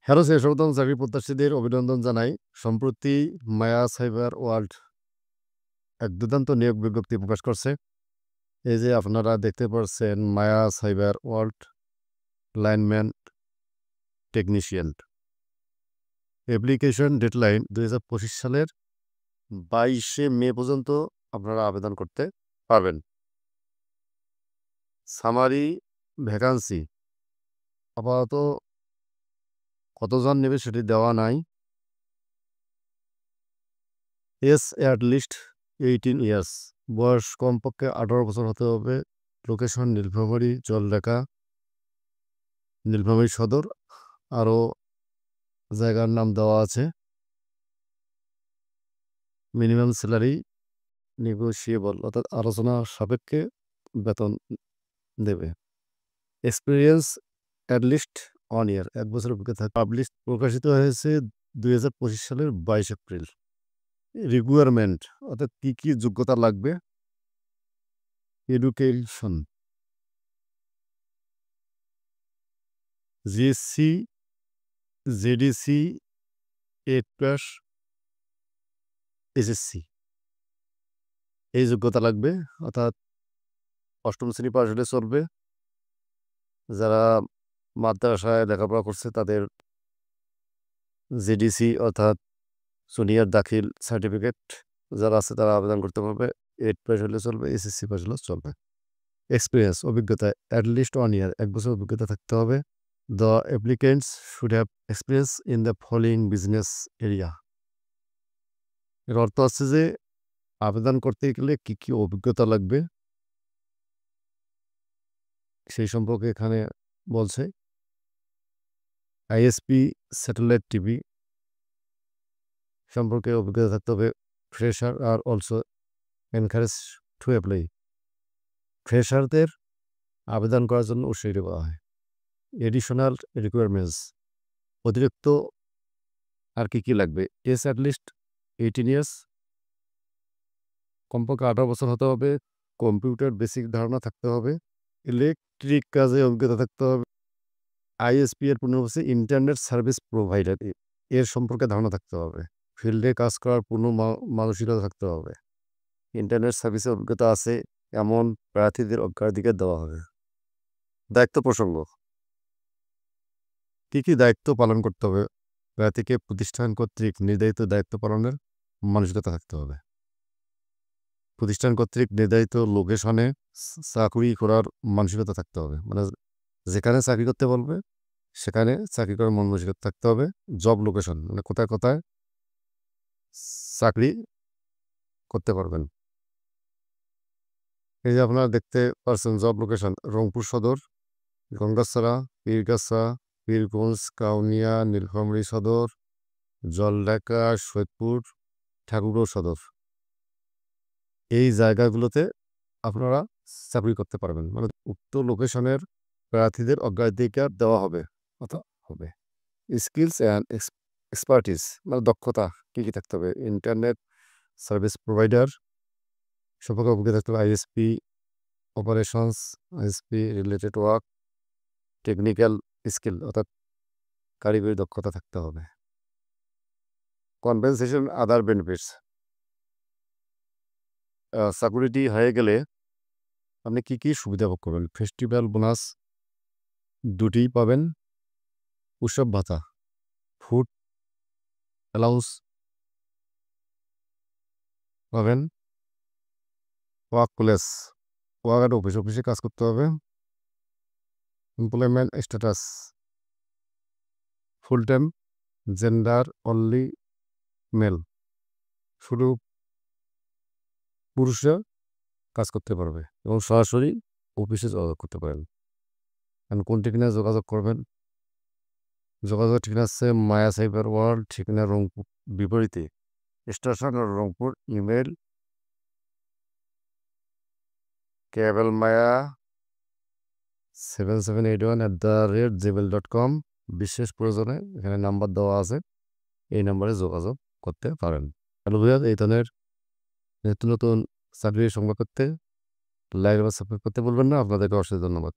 Hello স্বাগতম চাকরি প্রত্যাশীদের অভিনন্দন জানাই। সম্প্রতি মায়া সাইবার ওয়ার্ল্ড এক দুর্দান্ত নিয়োগ বিজ্ঞপ্তি প্রকাশ করছে। এই যে আপনারা দেখতে পাচ্ছেন Maya cyber world lineman technician. Application deadline 2025 সালের 22শে মে পর্যন্ত আপনারা আবেদন করতে পারবেন। সামারি ভ্যাকান্সি আপাতত কতজন নেবে সেটি দেওয়া নাই। অ্যাট লিস্ট 18 ইয়ার্স, বয়স কমপক্ষে 18 বছর হতে হবে। লোকেশন নীলফামারী, জলঢাকা, নীলফামারী সদর। আরও জায়গার নাম দেওয়া আছে। মিনিমাম স্যালারি নেগোশিয়েবল, অর্থাৎ আলোচনা সাপেক্ষে বেতন দেবে। এক্সপিরিয়েন্স অ্যাট লিস্ট 1 ইয়ার, 1 বছর অভিজ্ঞতা। পাবলিশ প্রকাশিত হয়েছে 2025 সালের 22 এপ্রিল। রিকোয়ারমেন্ট অর্থাৎ কী কী যোগ্যতা লাগবে। Education GSC, JDC, 8 plus, SSC এই যোগ্যতা লাগবে, অর্থাৎ 8ম শ্রেণী পাশ হলে চলবে। যারা মাদ্রাসায় লেখাপড়া করছে তাদের জেডিসি অর্থাৎ জুনিয়র দাখিল সার্টিফিকেট যারা আছে তারা আবেদন করতে পারবে। 8 পাস হলে চলবে, এসএসসি পাস হলেও চলবে। এক্সপিরিয়েন্স অভিজ্ঞতা অ্যাট লিস্ট 1 ইয়ার, 1 বছর অভিজ্ঞতা থাকতে হবে। The applicants should have experience in the following business area. এর অর্থ হচ্ছে যে আবেদন করতে গেলে কী কী অভিজ্ঞতা লাগবে সেই সম্পর্কে এখানে বলছে। আইএসপি, স্যাটেলাইট টিভি সম্পর্কে অভিজ্ঞতা থাকতে হবে। ফ্রেশার আর অলসো এনকারেজ টু অ্যাপ্লাই। ফ্রেশারদের আবেদন করার জন্য উৎসাহিত করা হয়। এডিশনাল রিকোয়ারমেন্টস অতিরিক্ত আর কী লাগবে। এজ অ্যাট লিস্ট 18 ইয়ার্স, কমপক্ষে 18 বছর হতে হবে। কম্পিউটার বেসিক ধারণা থাকতে হবে। ইলেকট্রিক কাজে অভিজ্ঞতা থাকতে হবে। আইএসপি এর পূর্ণ হচ্ছে ইন্টারনেট সার্ভিস প্রোভাইডার, এর সম্পর্কে ধারণা থাকতে হবে। ফিল্ডে কাজ করার পূর্ণ মানসিকতা থাকতে হবে। ইন্টারনেট সার্ভিসে অভিজ্ঞতা আছে এমন প্রার্থীদের অগ্রাধিকার দেওয়া হবে। দায়িত্ব প্রসঙ্গ কী কী দায়িত্ব পালন করতে হবে। প্রার্থীকে প্রতিষ্ঠান কর্তৃক নির্ধারিত দায়িত্ব পালনের মানসিকতা থাকতে হবে। প্রতিষ্ঠান কর্তৃক নির্ধারিত লোকেশনে চাকরি করার মানসিকতা থাকতে হবে, মানে যেখানে চাকরি করতে বলবে সেখানে চাকরি করার মানসিকতা থাকতে হবে। জব লোকেশন মানে কোথায় কোথায় চাকরি করতে পারবেন। এই যে আপনারা দেখতে পাচ্ছেন জব লোকেশন: রংপুর সদর, গঙ্গাছড়া, পীরগাছা, পীরগঞ্জ, কাউনিয়া, নীলফামারী সদর, জলঢাকা, সৈয়দপুর, ঠাকুরগাঁও সদর। এই জায়গাগুলোতে আপনারা চাকরি করতে পারবেন, মানে উক্ত লোকেশনের প্রার্থীদের অগ্রাধিকার দেওয়া হবে। অর্থাৎ হবে স্কিলস অ্যান্ড এক্সপার্টিস, মানে দক্ষতা কী কী থাকতে হবে। ইন্টারনেট সার্ভিস প্রোভাইডার সম্পর্কে অভিজ্ঞতা থাকতে হবে। ISP operations, ISP related work, technical skill অর্থাৎ কারিগরি দক্ষতা থাকতে হবে। কম্পেনসেশন আদার বেনিফিটস, চাকুরিটি হয়ে গেলে আপনি কী কী সুবিধা ভোগ করবেন। ফেস্টিভ্যাল বোনাস 2টি পাবেন। উৎসব ভাতা, ফুড অ্যালাউন্স পাবেন। ওয়ার্ক প্লেস, ওয়ার্ক অফিসে কাজ করতে হবে। Employment status full time, gender only mail, শুধু পুরুষরা কাজ করতে পারবে এবং সরাসরি অফিসে যোগাযোগ করতে পারেন। কোন ঠিকানা যোগাযোগ করবেন। যোগাযোগ ঠিকানা হচ্ছে মায়া সাইবার ওয়ার্ল্ড, ঠিকানা রংপুর বিপরীতে স্টেশন রংপুর। Email cablmaya7781@gmail.com। বিশেষ প্রয়োজনে এখানে নাম্বার দেওয়া আছে, এই নাম্বারে যোগাযোগ করতে পারেন। হ্যালো ভাইয়া, এই ধরনের নিত্য নতুন চাকরির সংবাদ করতে লাইক বা সাবস্ক্রাইব করতে বলবেন না। আপনাদেরকে অশেষ ধন্যবাদ।